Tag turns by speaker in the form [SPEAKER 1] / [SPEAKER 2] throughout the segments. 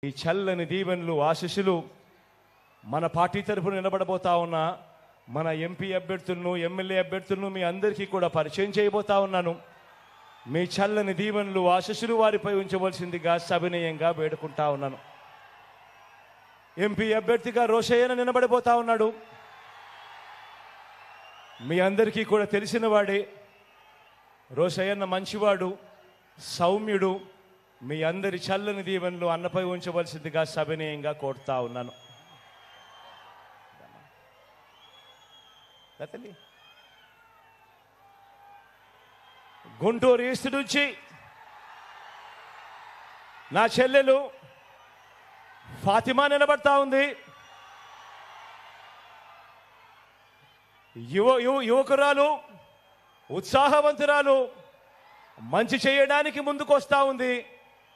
[SPEAKER 1] ఈ చల్లని దీవెనలు ఆశీస్సులు మన పార్టీ తరపున నిలబడబోతా ఉన్న మన ఎంపీ అభ్యర్థులను ఎమ్మెల్యే అభ్యర్థులను మీ అందరికీ కూడా పరిచయం చేయబోతా ఉన్నాను. మీ చల్లని దీవెనలు ఆశీస్సులు వారిపై ఉంచవలసిందిగా సవినయంగా వేడుకుంటా ఉన్నాను. ఎంపీ అభ్యర్థిగా రోషయ్యన నిలబడబోతా ఉన్నాడు. మీ అందరికీ కూడా తెలిసిన వాడే. రోషయ్యన్న మంచివాడు, సౌమ్యుడు. మీ అందరి చల్లని దీవెనలు అన్నపై ఉంచవలసిందిగా సవినయంగా కోరుతా ఉన్నాను. గుంటూరు ఈస్ట్ నుంచి నా చెల్లెలు ఫాతిమా నిలబడతా ఉంది. యువకురాలు, ఉత్సాహవంతురాలు, మంచి చేయడానికి ముందుకు వస్తూ ఉంది.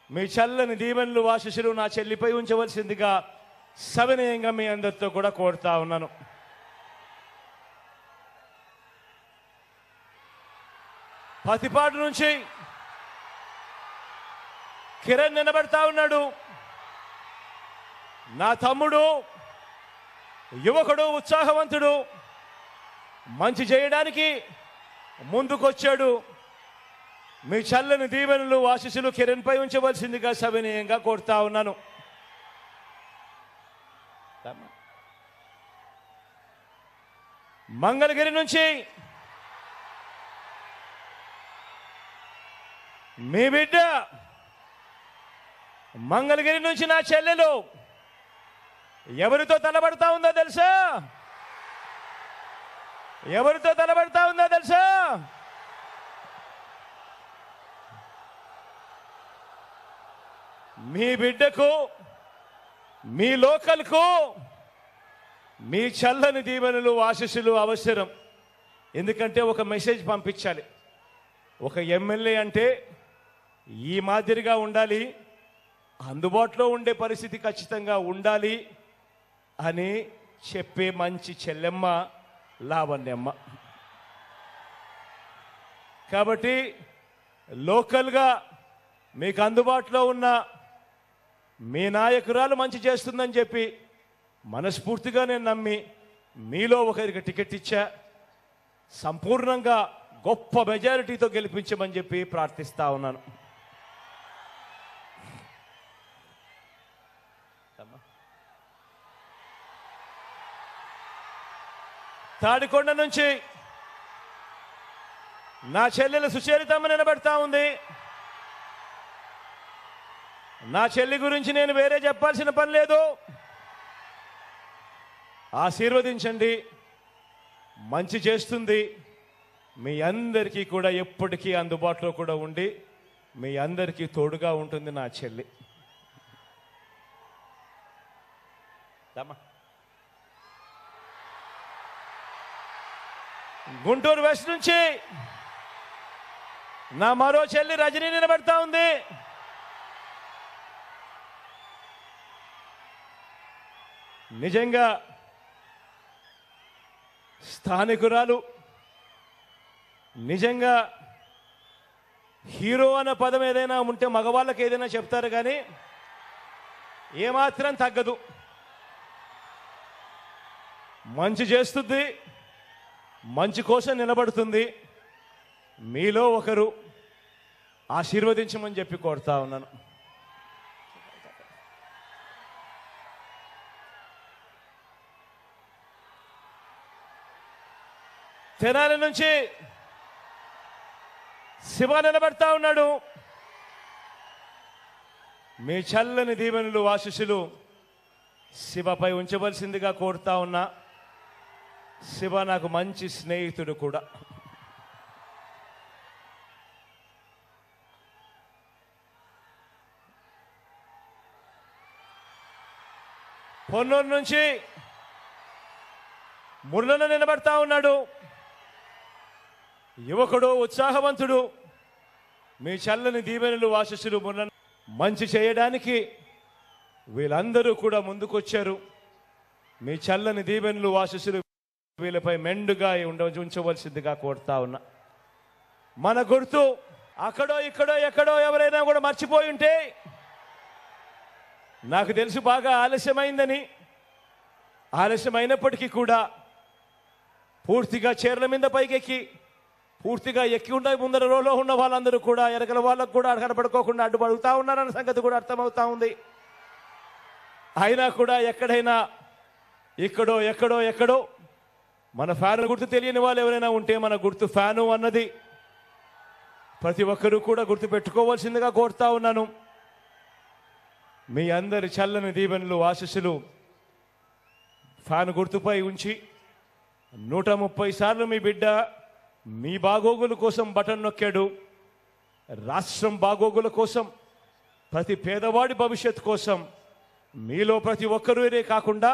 [SPEAKER 1] మీ చల్లని దీవెనలు ఆశీస్సులు నా చెల్లిపై ఉంచవలసిందిగా సవినయంగా మీ అందరితో కూడా కోరుతా ఉన్నాను. పతిపాడు నుంచి కిరణ్ నిలబడతా ఉన్నాడు. నా తమ్ముడు, యువకుడు, ఉత్సాహవంతుడు, మంచి చేయడానికి ముందుకొచ్చాడు. మీ చల్లని దీవెనలు ఆశీస్సులు కిరణ్ పై ఉంచవలసిందిగా సవినయంగా కోరుతా ఉన్నాను. మంగళగిరి నుంచి మీ బిడ్డ, మంగళగిరి నుంచి నా చెల్లెలు ఎవరితో తలబడతా ఉందో తెలుసా? ఎవరితో తలబడతా ఉందో తెలుసా? మీ బిడ్డకు, మీ లోకల్కు మీ చల్లని దీవెనలు ఆశీస్సులు అవసరం. ఎందుకంటే ఒక మెసేజ్ పంపించాలి. ఒక ఎమ్మెల్యే అంటే ఈ మాదిరిగా ఉండాలి, అందుబాటులో ఉండే పరిస్థితి ఖచ్చితంగా ఉండాలి అని చెప్పే మంచి చెల్లెమ్మ లావణ్యమ్మ. కాబట్టి లోకల్గా మీకు అందుబాటులో ఉన్న మీ నాయకురాలు మంచి చేస్తుందని చెప్పి మనస్ఫూర్తిగా నేను నమ్మి మీలో ఒకరికి టికెట్ ఇచ్చా. సంపూర్ణంగా గొప్ప మెజారిటీతో గెలిపించమని చెప్పి ప్రార్థిస్తా ఉన్నాను. తాడికొండ నుంచి నా చెల్లెలు సుచరితమ్మ నిలబడతా ఉంది. నా చెల్లి గురించి నేను వేరే చెప్పాల్సిన పని లేదు. ఆశీర్వదించండి, మంచి చేస్తుంది. మీ అందరికీ కూడా ఎప్పటికీ అందుబాటులో కూడా ఉండి మీ అందరికీ తోడుగా ఉంటుంది నా చెల్లి. గుంటూరు వెస్ట్ నుంచి నా మరో చెల్లి రజనీ నిలబడతా ఉంది. నిజంగా స్థానికురాలు, నిజంగా హీరో అన్న పదం ఏదైనా ఉంటే మగవాళ్ళకి ఏదైనా చెప్తారు, కానీ ఏమాత్రం తగ్గదు. మంచి చేస్తుంది, మంచి కోసం నిలబడుతుంది. మీలో ఒకరు ఆశీర్వదించమని చెప్పి కోరుతా ఉన్నాను. తెనాలి నుంచి శివ నిలబడతా ఉన్నాడు. మీ చల్లని దీవెనలు ఆశీస్సులు శివపై ఉంచవలసిందిగా కోరుతా ఉన్నా. శివ నాకు మంచి స్నేహితుడు కూడా. పొన్నూరు నుంచి మురళన నిలబడతా ఉన్నాడు. యువకుడు, ఉత్సాహవంతుడు. మీ చల్లని దీవెనలు ఆశీస్సులు మురళన మంచి చేయడానికి వీళ్ళందరూ కూడా ముందుకొచ్చారు. మీ చల్లని దీవెనలు ఆశీస్సులు వీళ్ళపై మెండుగా ఉంచవలసిందిగా కోరుతా ఉన్నా. మన గుర్తు అక్కడో ఇక్కడో ఎక్కడో ఎవరైనా కూడా మర్చిపోయి ఉంటే నాకు తెలుసు బాగా ఆలస్యమైందని. ఆలస్యమైనప్పటికీ కూడా పూర్తిగా చీరల మీద పైకెక్కి పూర్తిగా ఎక్కి ఉన్న ముందర రోలో ఉన్న వాళ్ళందరూ కూడా ఎరగల వాళ్ళకు కూడా కనపడుకోకుండా అడ్డుపడుతూ ఉన్నారన్న సంగతి కూడా అర్థమవుతా ఉంది. అయినా కూడా ఎక్కడైనా ఇక్కడో ఎక్కడో ఎక్కడో మన ఫ్యాన్ గుర్తు తెలియని వాళ్ళు ఎవరైనా ఉంటే మన గుర్తు ఫ్యాను అన్నది ప్రతి ఒక్కరూ కూడా గుర్తు పెట్టుకోవాల్సిందిగా కోరుతా ఉన్నాను. మీ అందరి చల్లని దీవెనలు ఆశీస్సులు ఫ్యాన్ గుర్తుపై ఉంచి 130 సార్లు మీ బిడ్డ మీ బాగోగుల కోసం బటన్ నొక్కాడు. రాష్ట్రం బాగోగుల కోసం, ప్రతి పేదవాడి భవిష్యత్ కోసం మీలో ప్రతి ఒక్కరే కాకుండా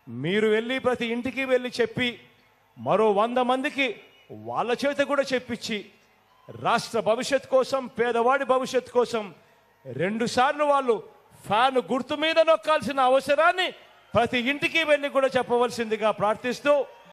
[SPEAKER 1] మీరు వెళ్ళి ప్రతి ఇంటికి వెళ్ళి చెప్పి మరో 100 మందికి వాళ్ళ చేత కూడా చెప్పించి రాష్ట్ర భవిష్యత్ కోసం, పేదవాడి భవిష్యత్ కోసం 2 సార్లు వాళ్ళు ఫ్యాన్ గుర్తు మీద నొక్కాల్సిన అవసరాన్ని ప్రతి ఇంటికి వెళ్ళి కూడా చెప్పవలసిందిగా ప్రార్థిస్తూ